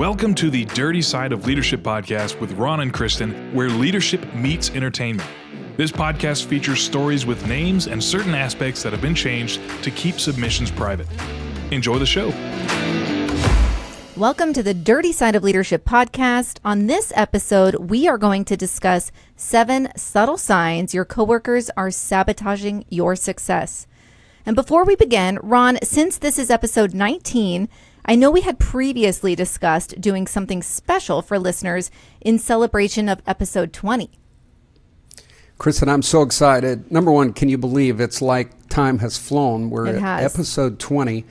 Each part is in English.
Welcome to the Dirty Side of Leadership podcast with Ron and Kristin, where leadership meets entertainment. This podcast features stories with names and certain aspects that have been changed to keep submissions private. Enjoy the show. Welcome to the Dirty Side of Leadership podcast. On this episode, we are going to discuss 7 subtle signs your coworkers are sabotaging your success. And before we begin, Ron, since this is episode 19, I know we had previously discussed doing something special for listeners in celebration of episode 20. Kristin, I'm so excited. Number one, can you believe it's like time has flown? We're It at has. episode 20,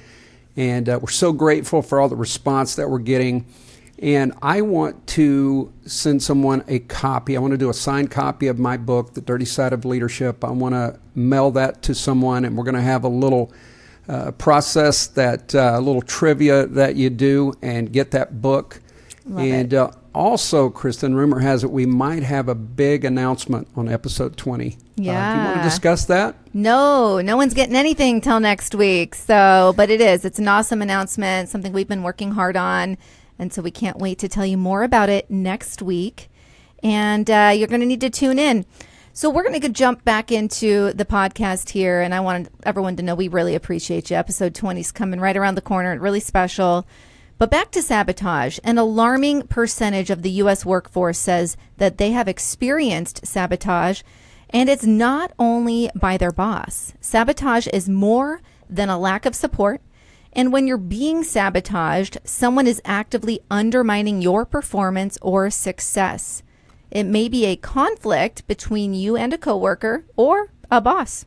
and we're so grateful for all the response that we're getting. And I want to send someone a copy. I want to do a signed copy of my book, The Dirty Side of Leadership. I want to mail that to someone, and we're going to have a little process, that little trivia that you do, and get that book. Love and it. Also, Kristin, rumor has it we might have a big announcement on episode 20. Do you want to discuss that? No one's getting anything till next week. But it's an awesome announcement, something we've been working hard on. And so we can't wait to tell you more about it next week. And you're going to need to tune in. So we're going to jump back into the podcast here. And I want everyone to know we really appreciate you. Episode 20 is coming right around the corner. Really special. But back to sabotage. An alarming percentage of the U.S. workforce says that they have experienced sabotage. And it's not only by their boss. Sabotage is more than a lack of support. And when you're being sabotaged, someone is actively undermining your performance or success. It may be a conflict between you and a coworker or a boss.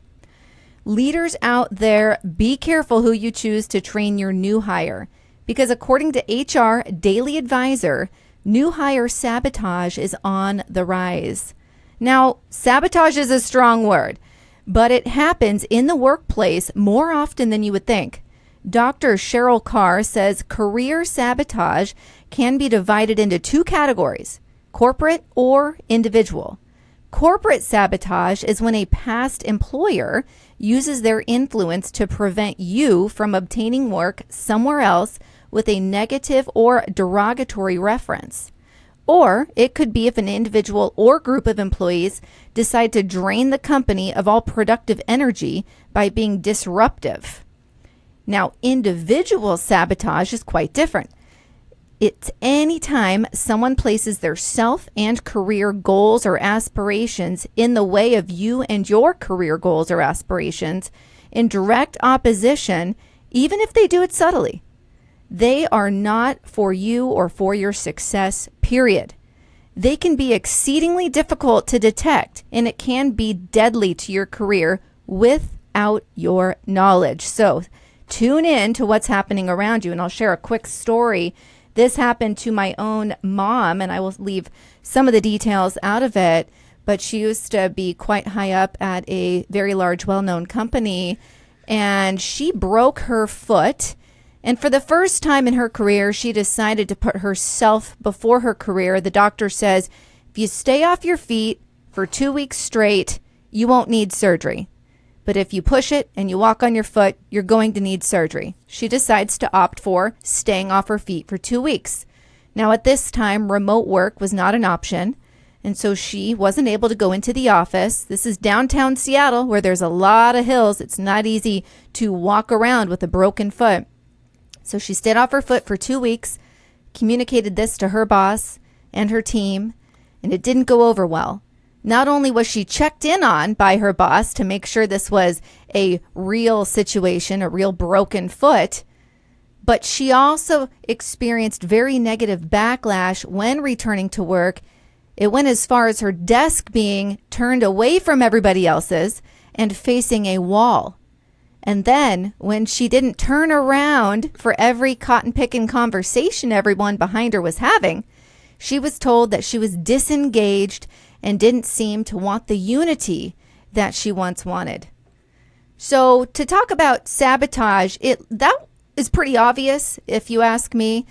Leaders out there, be careful who you choose to train your new hire, because according to HR Daily Advisor, new hire sabotage is on the rise. Now, sabotage is a strong word, but it happens in the workplace more often than you would think. Dr. Cheryl Carr says career sabotage can be divided into 2 categories: corporate or individual. Corporate sabotage is when a past employer uses their influence to prevent you from obtaining work somewhere else with a negative or derogatory reference. Or it could be if an individual or group of employees decide to drain the company of all productive energy by being disruptive. Now, individual sabotage is quite different. It's any time someone places their self and career goals or aspirations in the way of you and your career goals or aspirations in direct opposition, even if they do it subtly. They are not for you or for your success, period. They can be exceedingly difficult to detect, and it can be deadly to your career without your knowledge. So tune in to what's happening around you, and I'll share a quick story. This happened to my own mom, and I will leave some of the details out of it, but she used to be quite high up at a very large, well-known company, and she broke her foot. And for the first time in her career, she decided to put herself before her career. The doctor says, if you stay off your feet for 2 weeks straight, you won't need surgery. But if you push it and you walk on your foot, you're going to need surgery. She decides to opt for staying off her feet for 2 weeks. Now, at this time, remote work was not an option. And so she wasn't able to go into the office. This is downtown Seattle, where there's a lot of hills. It's not easy to walk around with a broken foot. So she stayed off her foot for 2 weeks, communicated this to her boss and her team, and it didn't go over well. Not only was she checked in on by her boss to make sure this was a real situation, a real broken foot, but she also experienced very negative backlash when returning to work. It went as far as her desk being turned away from everybody else's and facing a wall. And then when she didn't turn around for every cotton-picking conversation everyone behind her was having, she was told that she was disengaged and didn't seem to want the unity that she once wanted. So to talk about sabotage, that is pretty obvious if you ask me.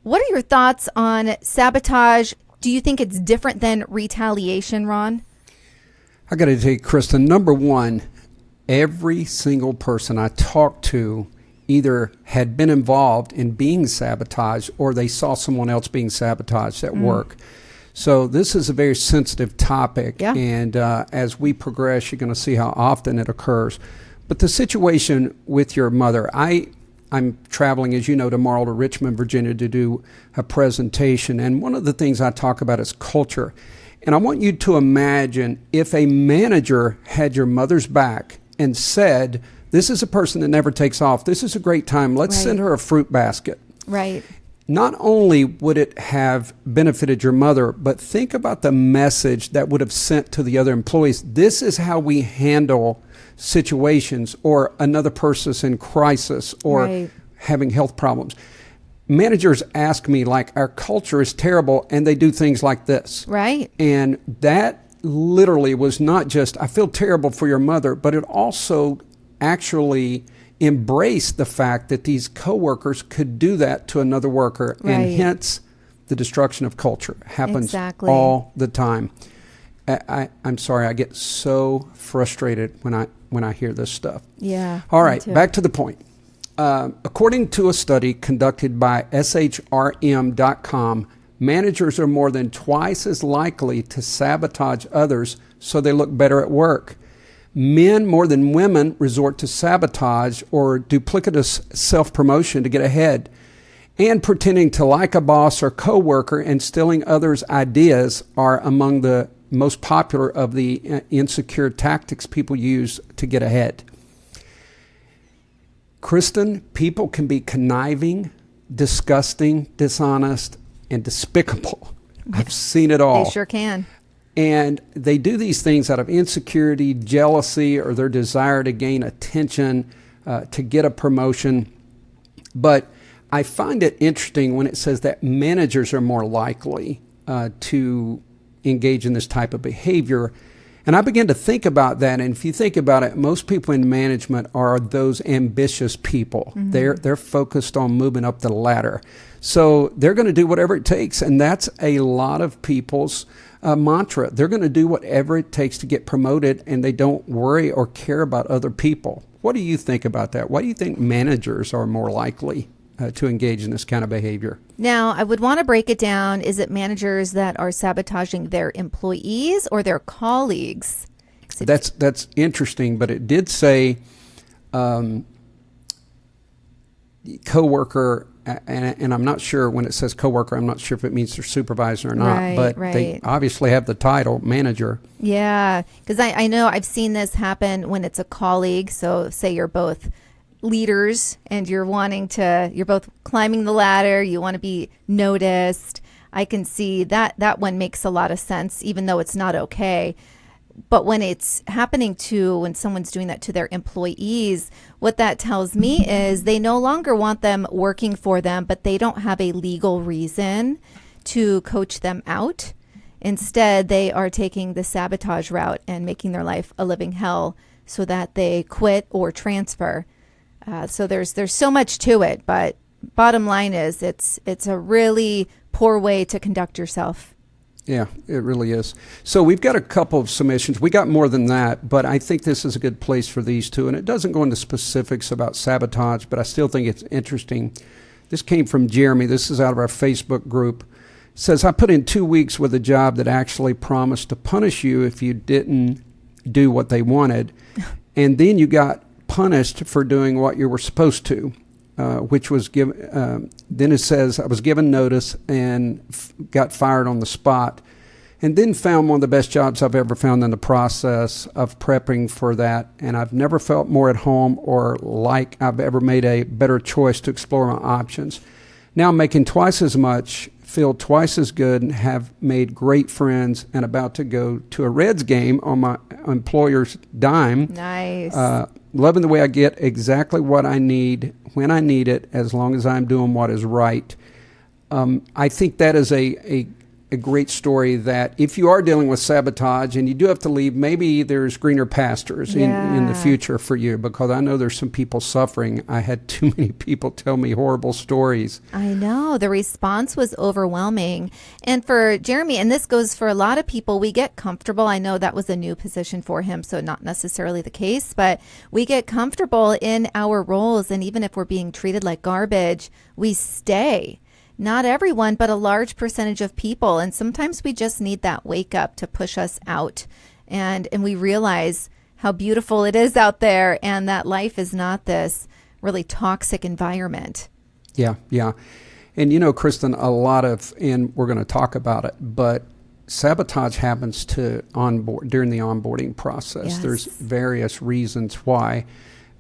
What are your thoughts on sabotage? Do you think it's different than retaliation, Ron? I got to tell you, Kristin, number one, every single person I talk to either had been involved in being sabotaged or they saw someone else being sabotaged at work. So this is a very sensitive topic, and as we progress, you're going to see how often it occurs. But the situation with your mother, I'm traveling, as you know, tomorrow to Richmond, Virginia to do a presentation, and one of the things I talk about is culture. And I want you to imagine if a manager had your mother's back and said, this is a person that never takes off. This is a great time. Let's send her a fruit basket. Right. Not only would it have benefited your mother, but think about the message that would have sent to the other employees. This is how we handle situations, or another person's in crisis or having health problems. Managers ask me, like, our culture is terrible, and they do things like this. Right. And that literally was not just, I feel terrible for your mother, but it also actually embraced the fact that these coworkers could do that to another worker, and hence the destruction of culture happens all the time. I'm sorry, I get so frustrated when I hear this stuff. Yeah. All right, back to the point. According to a study conducted by SHRM.com, managers are more than twice as likely to sabotage others so they look better at work. Men more than women resort to sabotage or duplicitous self-promotion to get ahead. And pretending to like a boss or coworker and stealing others' ideas are among the most popular of the insecure tactics people use to get ahead. Kristin, people can be conniving, disgusting, dishonest, and despicable. I've seen it all. They sure can. And they do these things out of insecurity, jealousy, or their desire to gain attention, to get a promotion. But I find it interesting when it says that managers are more likely to engage in this type of behavior. And I began to think about that. And if you think about it, most people in management are those ambitious people. They're focused on moving up the ladder. So they're going to do whatever it takes. And that's a lot of people's mantra. They're going to do whatever it takes to get promoted, and they don't worry or care about other people. What do you think about that? Why do you think managers are more likely to engage in this kind of behavior? Now, I would want to break it down. Is it managers that are sabotaging their employees or their colleagues? That's interesting, but it did say coworker, and I'm not sure when it says coworker, I'm not sure if it means their supervisor or not, but they obviously have the title manager. Yeah, because I know I've seen this happen when it's a colleague. So say you're both leaders and you're both climbing the ladder, you want to be noticed. I can see that one makes a lot of sense, even though it's not okay. But when it's happening when someone's doing that to their employees, what that tells me is they no longer want them working for them, but they don't have a legal reason to coach them out. Instead, they are taking the sabotage route and making their life a living hell so that they quit or transfer. So there's so much to it, but bottom line is it's a really poor way to conduct yourself. Yeah, it really is. So we've got a couple of submissions. We got more than that, but I think this is a good place for these two. And it doesn't go into specifics about sabotage, but I still think it's interesting. This came from Jeremy. This is out of our Facebook group. It says, I put in 2 weeks with a job that actually promised to punish you if you didn't do what they wanted. And then you got punished for doing what you were supposed to. Which was given. Then it says, I was given notice and got fired on the spot, and then found one of the best jobs I've ever found in the process of prepping for that. And I've never felt more at home or like I've ever made a better choice to explore my options. Now I'm making twice as much, feel twice as good, and have made great friends, and about to go to a Reds game on my employer's dime. Nice. Loving the way I get exactly what I need when I need it, as long as I'm doing what is right. I think that is a a great story that if you are dealing with sabotage and you do have to leave, maybe there's greener pastures in the future for you, because I know there's some people suffering. I had too many people tell me horrible stories. I know. The response was overwhelming. And for Jeremy, and this goes for a lot of people, we get comfortable. I know that was a new position for him, so not necessarily the case, but we get comfortable in our roles. And even if we're being treated like garbage, we stay. Not everyone, but a large percentage of people. And sometimes we just need that wake up to push us out. And we realize how beautiful it is out there, and that life is not this really toxic environment. Yeah. And Kristin, and we're going to talk about it, but sabotage happens during the onboarding process. Yes. There's various reasons why,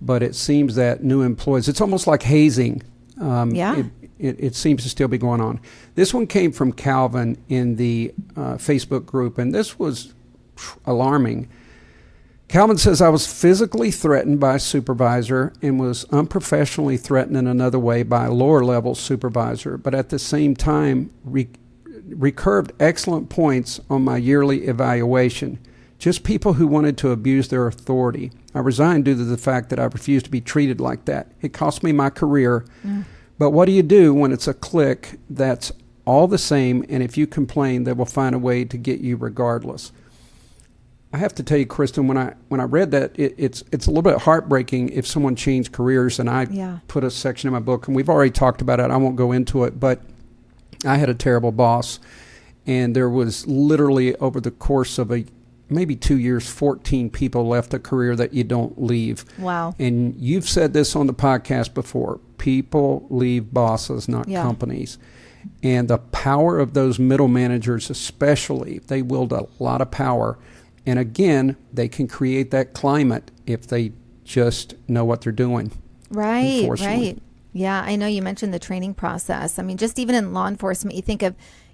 but it seems that new employees, it's almost like hazing. It seems to still be going on. This one came from Calvin in the Facebook group, and this was alarming. Calvin says, I was physically threatened by a supervisor and was unprofessionally threatened in another way by a lower level supervisor, but at the same time recurved excellent points on my yearly evaluation. Just people who wanted to abuse their authority. I resigned due to the fact that I refused to be treated like that. It cost me my career. But what do you do when it's a clique that's all the same, and if you complain, they will find a way to get you regardless? I have to tell you, Kristin, when I read that, it's a little bit heartbreaking if someone changed careers, and I put a section in my book, and we've already talked about it. I won't go into it, but I had a terrible boss, and there was literally over the course of maybe 2 years, 14 people left a career that you don't leave. Wow. And you've said this on the podcast before. People leave bosses, not companies. And the power of those middle managers especially, they wield a lot of power. And again, they can create that climate if they just know what they're doing. Right. Yeah, I know you mentioned the training process. I mean, just even in law enforcement,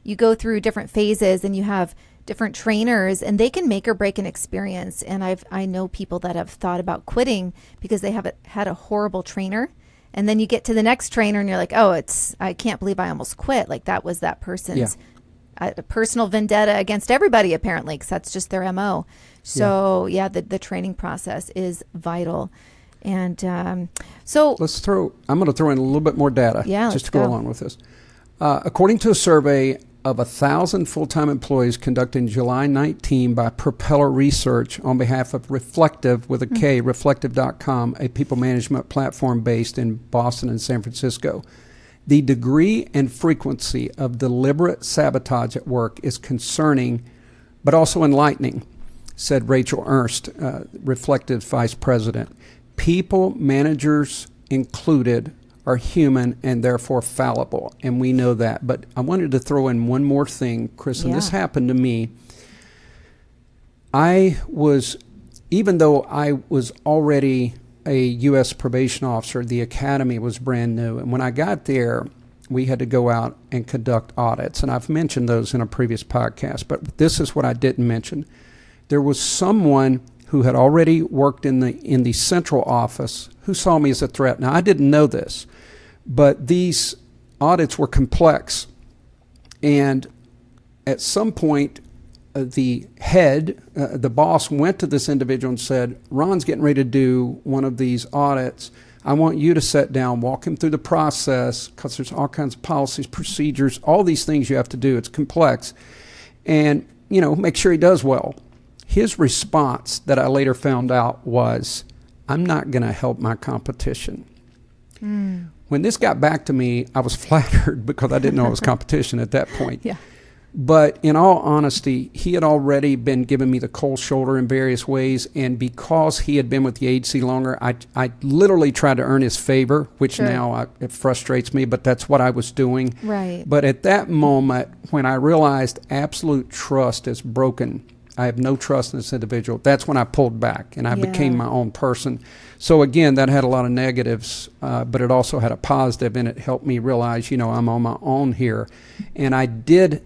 you go through different phases and you have different trainers, and they can make or break an experience. And I know people that have thought about quitting because they have had a horrible trainer. And then you get to the next trainer and you're like, I can't believe I almost quit. Like that was that person's personal vendetta against everybody, apparently, because that's just their MO. So the training process is vital. And I'm going to throw in a little bit more data just to go along with this. According to a survey of 1,000 full-time employees conducted in July 19 by Propeller Research on behalf of Reflective, with a K, reflective.com, a people management platform based in Boston and San Francisco. The degree and frequency of deliberate sabotage at work is concerning, but also enlightening, said Rachel Ernst, Reflective's vice president. People, managers included, are human and therefore fallible, and we know that. But I wanted to throw in one more thing, Chris, and this happened to me. Even though I was already a U.S. probation officer, the academy was brand new, and when I got there, we had to go out and conduct audits, and I've mentioned those in a previous podcast, but this is what I didn't mention. There was someone who had already worked in the central office who saw me as a threat. Now, I didn't know this, but these audits were complex. And at some point, the boss went to this individual and said, Ron's getting ready to do one of these audits. I want you to sit down, walk him through the process, because there's all kinds of policies, procedures, all these things you have to do. It's complex. And, make sure he does well. His response that I later found out was, I'm not going to help my competition. When this got back to me, I was flattered because I didn't know it was competition at that point. But in all honesty, he had already been giving me the cold shoulder in various ways. And because he had been with the agency longer, I literally tried to earn his favor, which now it frustrates me, but that's what I was doing. Right. But at that moment, when I realized absolute trust is broken, I have no trust in this individual, that's when I pulled back and I became my own person. So again, that had a lot of negatives, but it also had a positive, and it helped me realize, I'm on my own here. And I did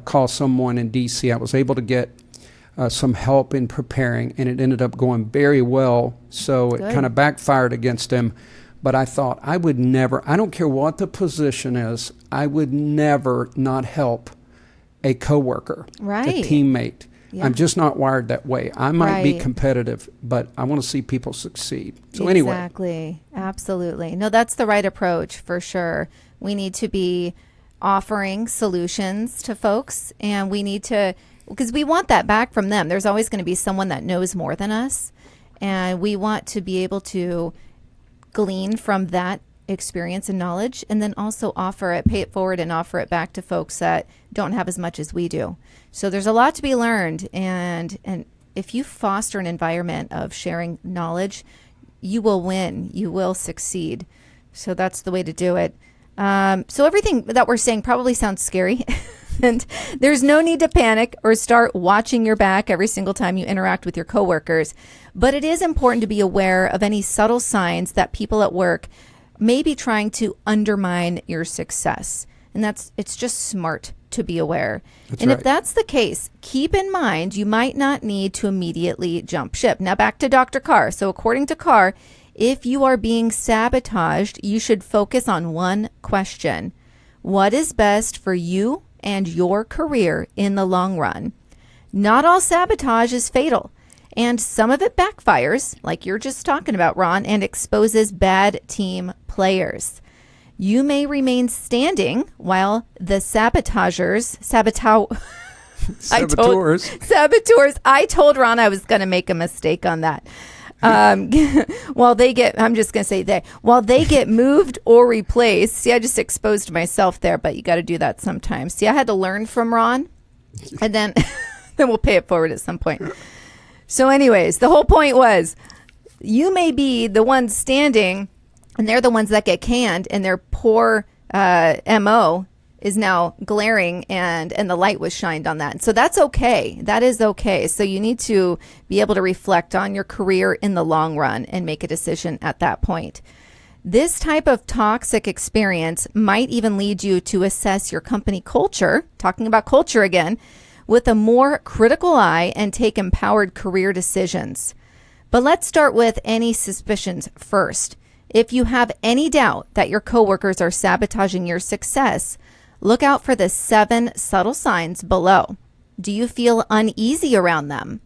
call someone in D.C. I was able to get some help in preparing, and it ended up going very well. So it kind of backfired against him. But I thought I don't care what the position is, I would never not help a coworker, right. a teammate. Yeah. I'm just not wired that way. I might be Right. competitive, but I want to see people succeed. So anyway, Exactly. Absolutely. No, that's the right approach for sure. We need to be offering solutions to folks, and we need to, because we want that back from them. There's always going to be someone that knows more than us, and we want to be able to glean from that experience and knowledge, and then also offer it, pay it forward and offer it back to folks that don't have as much as we do. So there's a lot to be learned, and if you foster an environment of sharing knowledge, you will win, you will succeed. So that's the way to do it. So everything that we're saying probably sounds scary, and there's no need to panic or start watching your back every single time you interact with your coworkers. But it is important to be aware of any subtle signs that people at work may be trying to undermine your success. And it's just smart to be aware. That's and right. if that's the case, keep in mind you might not need to immediately jump ship. Now back to Dr. Carr. So according to Carr, if you are being sabotaged, you should focus on one question. What is best for you and your career in the long run? Not all sabotage is fatal, and some of it backfires, like you're just talking about, Ron, and exposes bad team players. You may remain standing while the saboteurs. I told Ron I was going to make a mistake on that. While they get moved or replaced. See, I just exposed myself there, but you got to do that sometimes. See, I had to learn from Ron, and then we'll pay it forward at some point. So anyways, the whole point was you may be the ones standing, and they're the ones that get canned, and their poor MO is now glaring, and the light was shined on that. So that's okay. That is okay. So you need to be able to reflect on your career in the long run and make a decision at that point. This type of toxic experience might even lead you to assess your company culture, talking about culture again, with a more critical eye and take empowered career decisions. But let's start with any suspicions first. If you have any doubt that your coworkers are sabotaging your success, look out for the 7 subtle signs below. Do you feel uneasy around them?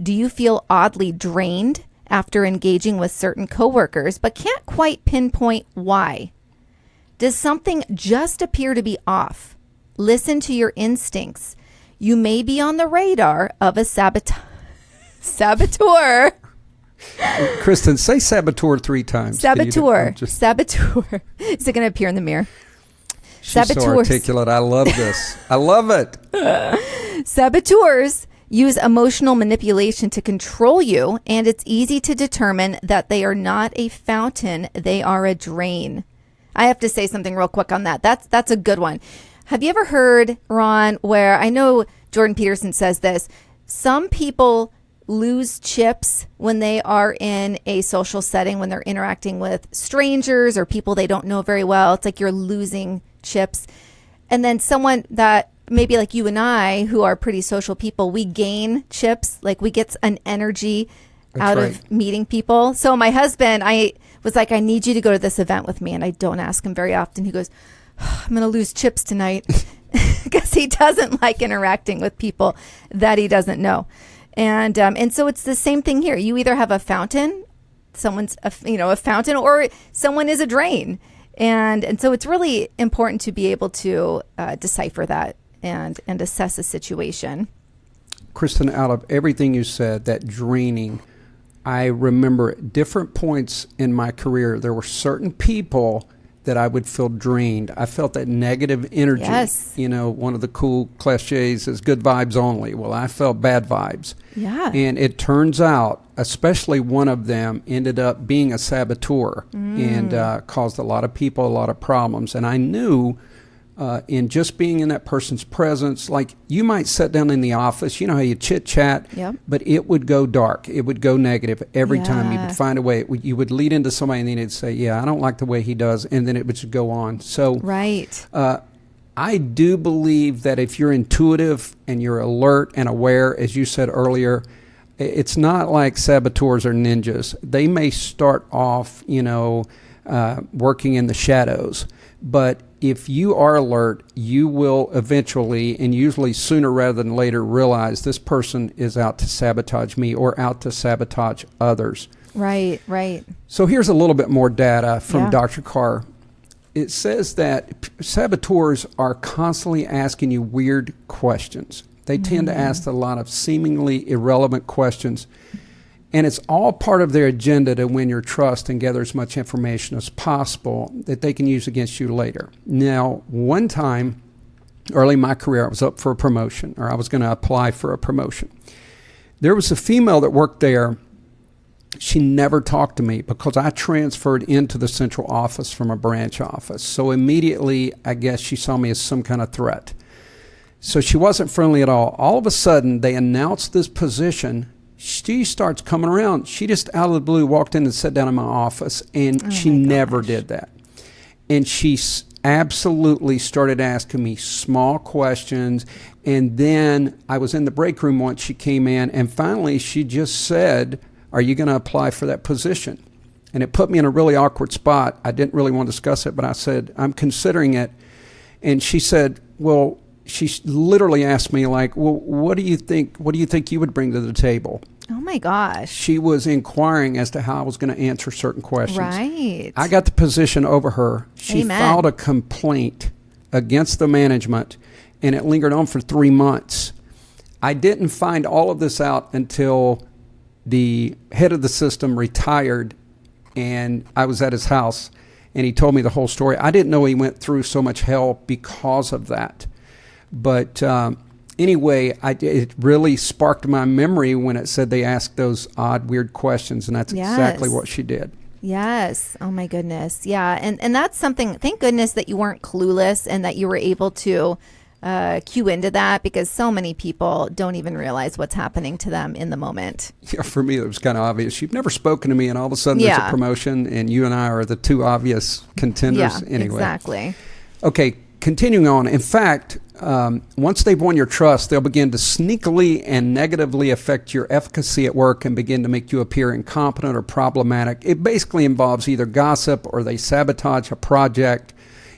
Do you feel oddly drained after engaging with certain coworkers but can't quite pinpoint why? Does something just appear to be off? Listen to your instincts. You may be on the radar of a saboteur. Kristin, say saboteur 3 times. Saboteur. Saboteur. Is it going to appear in the mirror? She's so articulate. I love this. I love it. Saboteurs use emotional manipulation to control you, and it's easy to determine that they are not a fountain, they are a drain. I have to say something real quick on that. That's a good one. Have you ever heard, Ron, where I know Jordan Peterson says this, some people lose chips when they are in a social setting, when they're interacting with strangers or people they don't know very well. It's like you're losing chips. And then someone that maybe like you and I, who are pretty social people, we gain chips, like we get an energy out of meeting people. So my husband, I was like, I need you to go to this event with me. And I don't ask him very often. He goes, I'm going to lose chips tonight, because he doesn't like interacting with people that he doesn't know. And so it's the same thing here. You either have a fountain, someone's a fountain, or someone is a drain. And so it's really important to be able to decipher that and assess a situation. Kristin, out of everything you said, that draining, I remember at different points in my career, there were certain people that I would feel drained. I felt that negative energy. Yes. You know, one of the cool cliches is good vibes only. Well, I felt bad vibes. Yeah. And it turns out, especially one of them ended up being a saboteur and caused a lot of people a lot of problems. And I knew in just being in that person's presence, like you might sit down in the office, you know how you chit chat, but it would go dark. It would go negative every time. You would find a way. You would lead into somebody and then they'd say, yeah, I don't like the way he does. And then it would just go on. So I do believe that if you're intuitive and you're alert and aware, as you said earlier, it's not like saboteurs or ninjas. They may start off, working in the shadows. But if you are alert, you will eventually, and usually sooner rather than later, realize this person is out to sabotage me or out to sabotage others. Right, right. So here's a little bit more data from Yeah. Dr. Carr. It says that saboteurs are constantly asking you weird questions. They tend to ask a lot of seemingly irrelevant questions. And it's all part of their agenda to win your trust and gather as much information as possible that they can use against you later. Now, one time, early in my career, I was up for a promotion, or I was going to apply for a promotion. There was a female that worked there. She never talked to me because I transferred into the central office from a branch office. So immediately, I guess she saw me as some kind of threat. So she wasn't friendly at all. All of a sudden, they announced this position. She starts coming around. She just out of the blue walked in and sat down in my office, and she never did that. And she absolutely started asking me small questions. And then I was in the break room once she came in, and finally she just said, "Are you going to apply for that position?" And it put me in a really awkward spot. I didn't really want to discuss it, but I said, "I'm considering it." And she said, well, she literally asked me, like, well, what do you think you would bring to the table? Oh my gosh. She was inquiring as to how I was going to answer certain questions. Right. I got the position over her. She Amen. filed a complaint against the management, and it lingered on for 3 months. I didn't find all of this out until the head of the system retired, and I was at his house, and he told me the whole story. I didn't know he went through so much hell because of that. But anyway, it really sparked my memory when it said they asked those odd, weird questions, and that's exactly what she did. Yes. Oh my goodness. Yeah. And that's something, thank goodness that you weren't clueless and that you were able to cue into that, because so many people don't even realize what's happening to them in the moment. Yeah, for me, it was kind of obvious. You've never spoken to me, and all of a sudden there's a promotion, and you and I are the two obvious contenders. Yeah, anyway. Exactly. Okay, continuing on. In fact, once they've won your trust, they'll begin to sneakily and negatively affect your efficacy at work and begin to make you appear incompetent or problematic. It basically involves either gossip or they sabotage a project.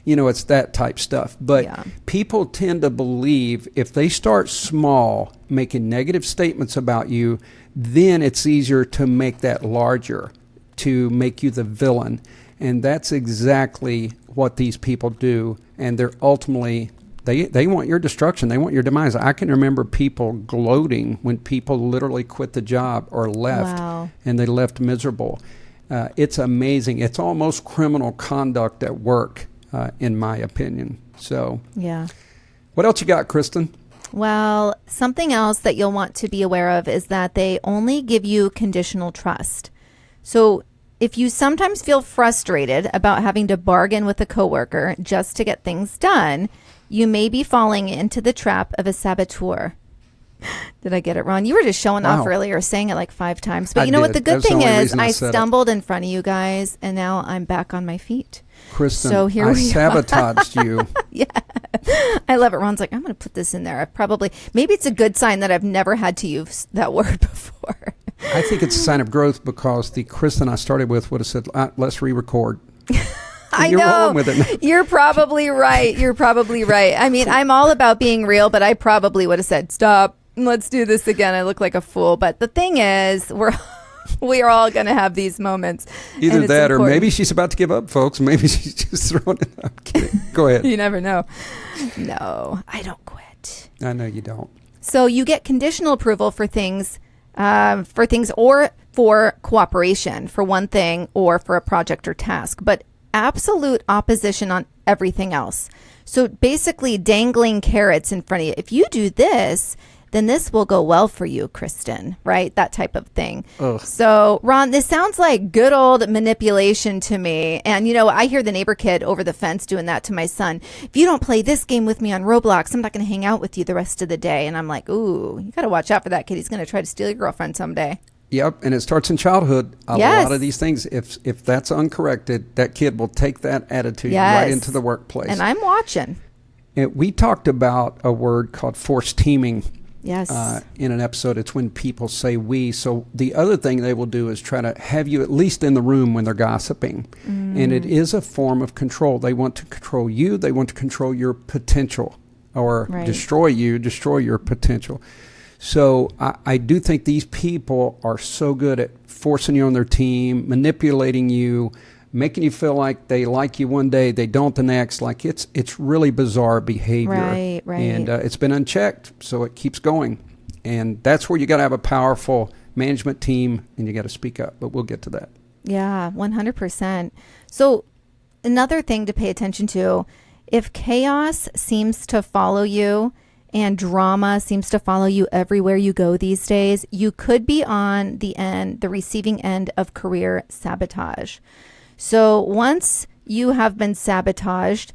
You know, it's that type stuff. But people tend to believe if they start small, making negative statements about you, then it's easier to make that larger, to make you the villain. And that's exactly what these people do. And they're ultimately, they want your destruction. They want your demise. I can remember people gloating when people literally quit the job or left. Wow. And they left miserable. It's amazing. It's almost criminal conduct at work, in my opinion. So, yeah. What else you got, Kristin? Well, something else that you'll want to be aware of is that they only give you conditional trust. So if you sometimes feel frustrated about having to bargain with a coworker just to get things done, you may be falling into the trap of a saboteur. Did I get it wrong? You were just showing off earlier, saying it like 5 times. But you know what? The good thing is I stumbled in front of you guys, and now I'm back on my feet. Kristin, so here I we sabotaged you. Yeah. I love it. Ron's like, I'm going to put this in there. Maybe it's a good sign that I've never had to use that word before. I think it's a sign of growth, because the Kristin I started with would have said, let's re-record. I You're know. rolling with it. You're probably right. I mean, I'm all about being real, but I probably would have said, stop, let's do this again. I look like a fool. But the thing is, we are all going to have these moments. Either that, or maybe she's about to give up, folks. Maybe she's just throwing it. I'm kidding. Go ahead. You never know. No, I don't quit. I know you don't. So you get conditional approval for things or for cooperation for one thing or for a project or task, but absolute opposition on everything else. So basically dangling carrots in front of you. If you do this, then this will go well for you, Kristin, right? That type of thing. Ugh. So, Ron, this sounds like good old manipulation to me. And, you know, I hear the neighbor kid over the fence doing that to my son. If you don't play this game with me on Roblox, I'm not going to hang out with you the rest of the day. And I'm like, ooh, you got to watch out for that kid. He's going to try to steal your girlfriend someday. Yep, and it starts in childhood. A lot of these things, if that's uncorrected, that kid will take that attitude right into the workplace. And I'm watching. We talked about a word called forced teaming Yes. In an episode, it's when people say we. So the other thing they will do is try to have you at least in the room when they're gossiping. And it is a form of control. They want to control you. They want to control your potential, or destroy you, destroy your potential. So I do think these people are so good at forcing you on their team, manipulating you, making you feel like they like you one day, they don't the next. Like it's really bizarre behavior. Right. And it's been unchecked, so it keeps going. And that's where you got to have a powerful management team, and you got to speak up. But we'll get to that. Yeah, 100%. So another thing to pay attention to, if chaos seems to follow you and drama seems to follow you everywhere you go these days, you could be on the receiving end of career sabotage. So once you have been sabotaged,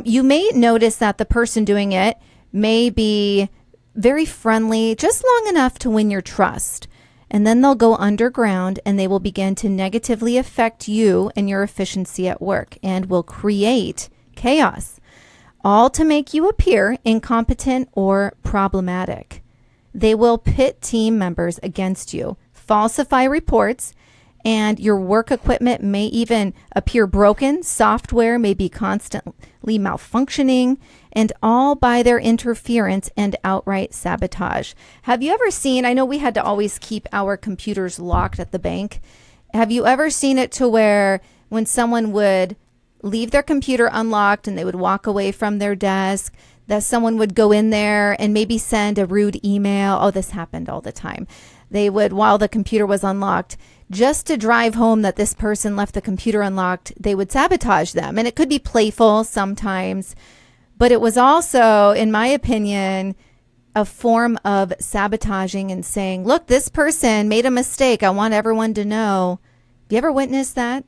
you may notice that the person doing it may be very friendly, just long enough to win your trust. And then they'll go underground and they will begin to negatively affect you and your efficiency at work and will create chaos, all to make you appear incompetent or problematic. They will pit team members against you, falsify reports, and your work equipment may even appear broken. Software may be constantly malfunctioning, and all by their interference and outright sabotage. Have you ever seen, I know we had to always keep our computers locked at the bank. Have you ever seen it to where when someone would leave their computer unlocked and they would walk away from their desk, that someone would go in there and maybe send a rude email? Oh, this happened all the time. They would, while the computer was unlocked, just to drive home that this person left the computer unlocked, they would sabotage them. And it could be playful sometimes, but it was also, in my opinion, a form of sabotaging and saying, look, this person made a mistake. I want everyone to know. Have you ever witnessed that?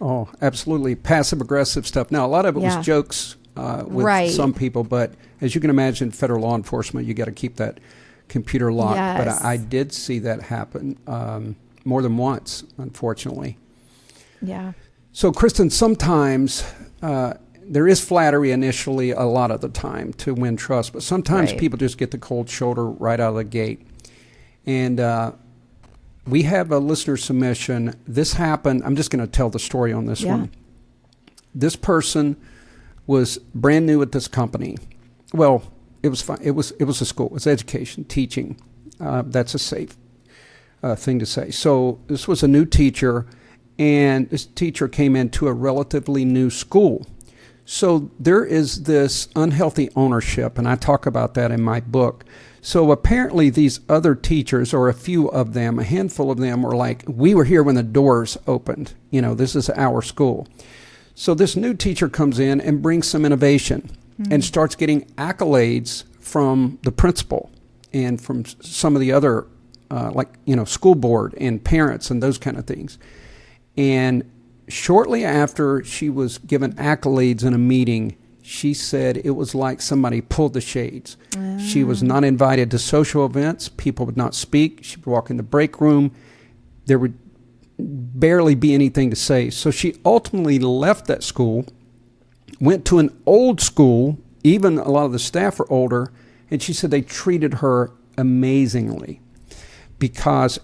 Oh, absolutely. Passive aggressive stuff. Now, a lot of it was jokes with some people, but as you can imagine, federal law enforcement, you got to keep that computer locked. Yes. But I did see that happen more than once, unfortunately. Yeah. So, Kristin, sometimes there is flattery initially a lot of the time to win trust, but sometimes people just get the cold shoulder right out of the gate. And we have a listener submission. This happened. I'm just going to tell the story on this one. This person was brand new at this company. Well, it was fine. It was a school. It was education, teaching. That's a safe thing to say. So this was a new teacher, and this teacher came into a relatively new school. So there is this unhealthy ownership, and I talk about that in my book. So apparently these other teachers, or a few of them, a handful of them, were like, we were here when the doors opened. You know, this is our school. So this new teacher comes in and brings some innovation and starts getting accolades from the principal and from some of the other, school board and parents and those kind of things. And shortly after she was given accolades in a meeting, she said it was like somebody pulled the shades. She was not invited to social events. People would not speak. She would walk in the break room. There would barely be anything to say. So she ultimately left that school, went to an old school. Even a lot of the staff are older. And she said they treated her amazingly.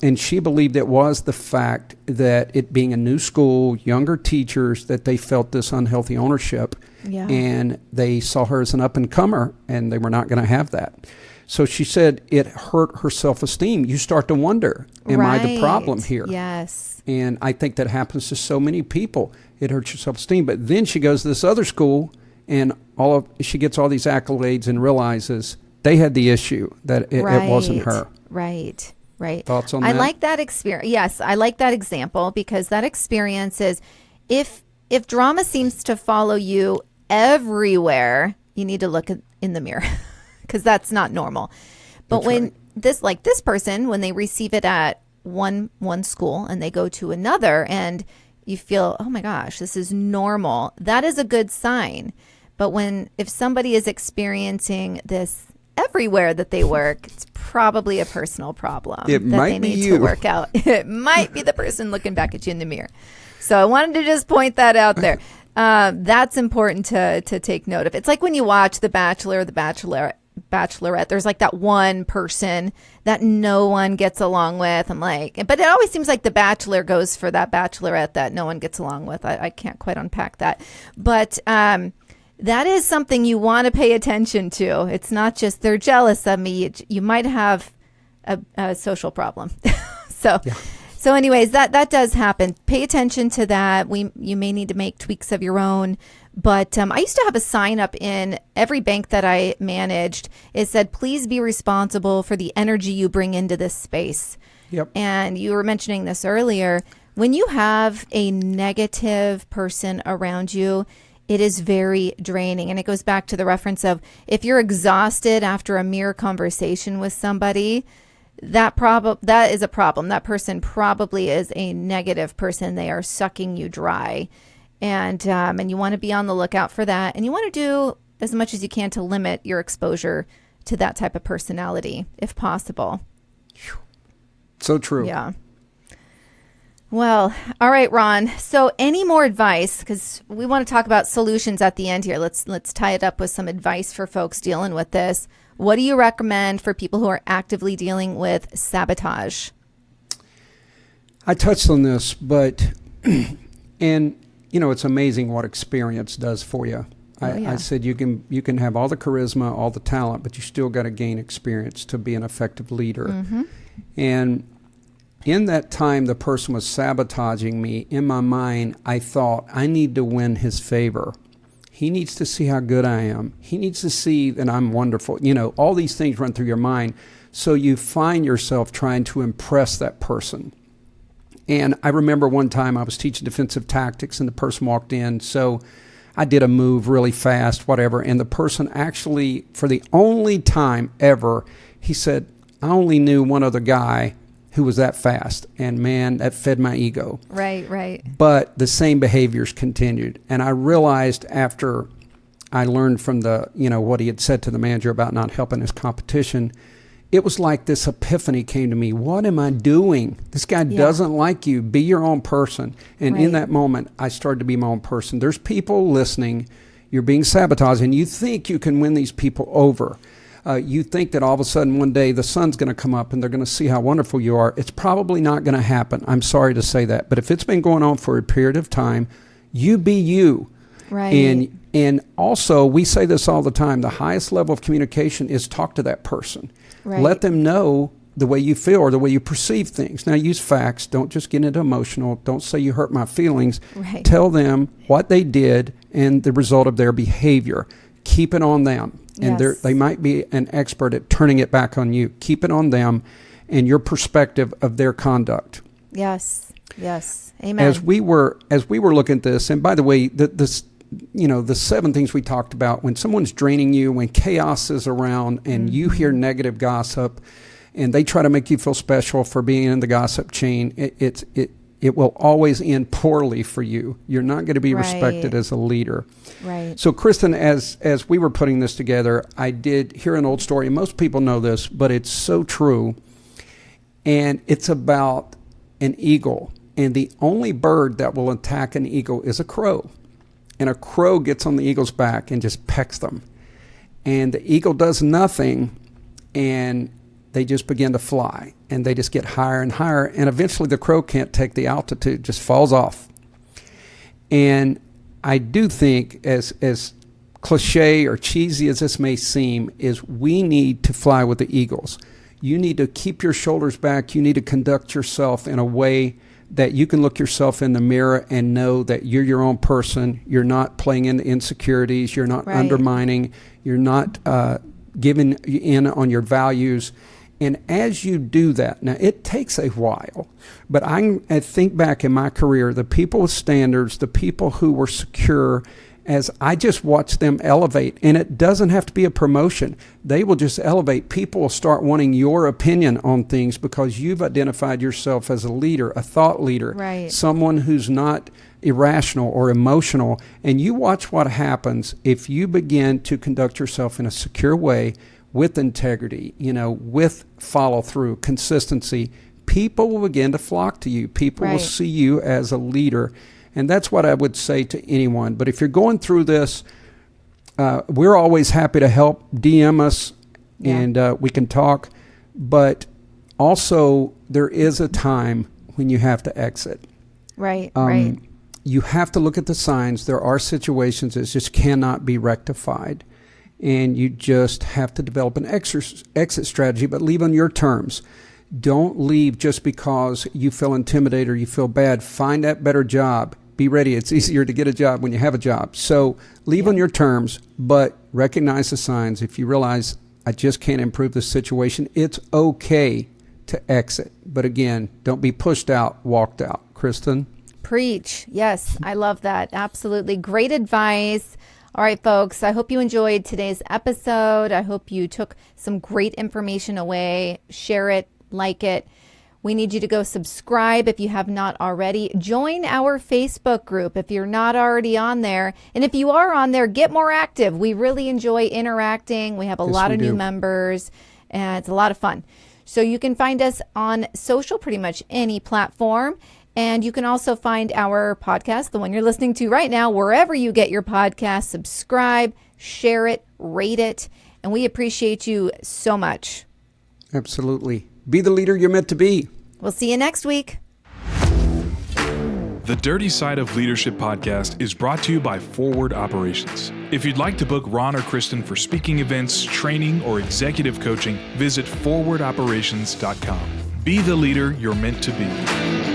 And she believed it was the fact that it being a new school, younger teachers, that they felt this unhealthy ownership. Yeah. And they saw her as an up-and-comer, and they were not going to have that. So she said it hurt her self-esteem. You start to wonder, am I the problem here? Yes. And I think that happens to so many people. It hurts your self-esteem. But then she goes to this other school, and she gets all these accolades and realizes they had the issue, that it wasn't her. Right. Thoughts on that? I like that experience. Yes, I like that example, because that experience is, if drama seems to follow you everywhere, you need to look in the mirror, because that's not normal. But this person, when they receive it at one school and they go to another and you feel, oh my gosh, this is normal, that is a good sign. But if somebody is experiencing this everywhere that they work, it's probably a personal problem that they need to work out. It might be the person looking back at you in the mirror. So I wanted to just point that out there. That's important to take note of. It's like when you watch The Bachelor or The Bachelorette, Bachelorette. There's like that one person that no one gets along with. I'm like, but it always seems like the Bachelor goes for that Bachelorette that no one gets along with. I can't quite unpack that. But that is something you want to pay attention to. It's not just they're jealous of me. You might have a social problem. So anyways, that does happen. Pay attention to that. You may need to make tweaks of your own. But I used to have a sign up in every bank that I managed. It said, please be responsible for the energy you bring into this space. Yep. And you were mentioning this earlier. When you have a negative person around you, it is very draining. And it goes back to the reference of if you're exhausted after a mere conversation with somebody, that is a problem. That person probably is a negative person. They are sucking you dry. And you want to be on the lookout for that. And you want to do as much as you can to limit your exposure to that type of personality, if possible. So true. Yeah. Well, all right, Ron. So any more advice? Because we want to talk about solutions at the end here. Let's tie it up with some advice for folks dealing with this. What do you recommend for people who are actively dealing with sabotage? I touched on this, but, and it's amazing what experience does for you. I said you can have all the charisma, all the talent, but you still got to gain experience to be an effective leader. Mm-hmm. And in that time the person was sabotaging me, in my mind, I thought, I need to win his favor. He needs to see how good I am. He needs to see that I'm wonderful. All these things run through your mind. So you find yourself trying to impress that person. And I remember one time I was teaching defensive tactics and the person walked in. So I did a move really fast, whatever. And the person actually, for the only time ever, he said, I only knew one other guy who was that fast. And man, that fed my ego. Right. But the same behaviors continued. And I realized after I learned from what he had said to the manager about not helping his competition, it was like this epiphany came to me. What am I doing? This guy doesn't like you. Be your own person. And in that moment, I started to be my own person. There's people listening. You're being sabotaged, and you think you can win these people over. You think that all of a sudden one day the sun's going to come up and they're going to see how wonderful you are. It's probably not going to happen. I'm sorry to say that. But if it's been going on for a period of time, you be you. Right. And also, we say this all the time, the highest level of communication is talk to that person. Right. Let them know the way you feel or the way you perceive things. Now, use facts. Don't just get into emotional. Don't say you hurt my feelings. Right. Tell them what they did and the result of their behavior. Keep it on them. And they might be an expert at turning it back on you. Keep it on them and your perspective of their conduct. Yes. Amen. As we were looking at this, and by the way, the 7 things we talked about, when someone's draining you, when chaos is around and you hear negative gossip and they try to make you feel special for being in the gossip chain, it will always end poorly for you. You're not going to be respected as a leader. Right. So, Kristin, as we were putting this together, I did hear an old story. Most people know this, but it's so true. And it's about an eagle. And the only bird that will attack an eagle is a crow. And a crow gets on the eagle's back and just pecks them. And the eagle does nothing, and they just begin to fly. And they just get higher and higher. And eventually the crow can't take the altitude, just falls off. And I do think, as cliche or cheesy as this may seem, is we need to fly with the eagles. You need to keep your shoulders back. You need to conduct yourself in a way that you can look yourself in the mirror and know that you're your own person. You're not playing into insecurities. You're not undermining. You're not giving in on your values. And as you do that, now it takes a while, but I think back in my career, the people with standards, the people who were secure, as I just watched them elevate, and it doesn't have to be a promotion. They will just elevate. People will start wanting your opinion on things because you've identified yourself as a leader, a thought leader, someone who's not irrational or emotional. And you watch what happens if you begin to conduct yourself in a secure way, with integrity, with follow through, consistency. People will begin to flock to you. People will see you as a leader. And that's what I would say to anyone. But if you're going through this, we're always happy to help. DM us and we can talk. But also, there is a time when you have to exit. Right, right. You have to look at the signs. There are situations that just cannot be rectified. And you just have to develop an exit strategy, but leave on your terms. Don't leave just because you feel intimidated or you feel bad. Find that better job. Be ready. It's easier to get a job when you have a job. So leave on your terms, but recognize the signs. If you realize, I just can't improve the situation, it's okay to exit. But again, don't be pushed out, walked out. Kristin? Preach. Yes, I love that. Absolutely. Great advice. All right, folks, I hope you enjoyed today's episode. I hope you took some great information away. Share it, like it. We need you to go subscribe if you have not already. Join our Facebook group if you're not already on there. And if you are on there, get more active. We really enjoy interacting. We have a lot of new members, and it's a lot of fun. So you can find us on social, pretty much any platform. And you can also find our podcast, the one you're listening to right now, wherever you get your podcast. Subscribe, share it, rate it. And we appreciate you so much. Absolutely. Be the leader you're meant to be. We'll see you next week. The Dirty Side of Leadership podcast is brought to you by Forward Operations. If you'd like to book Ron or Kristin for speaking events, training, or executive coaching, visit forwardoperations.com. Be the leader you're meant to be.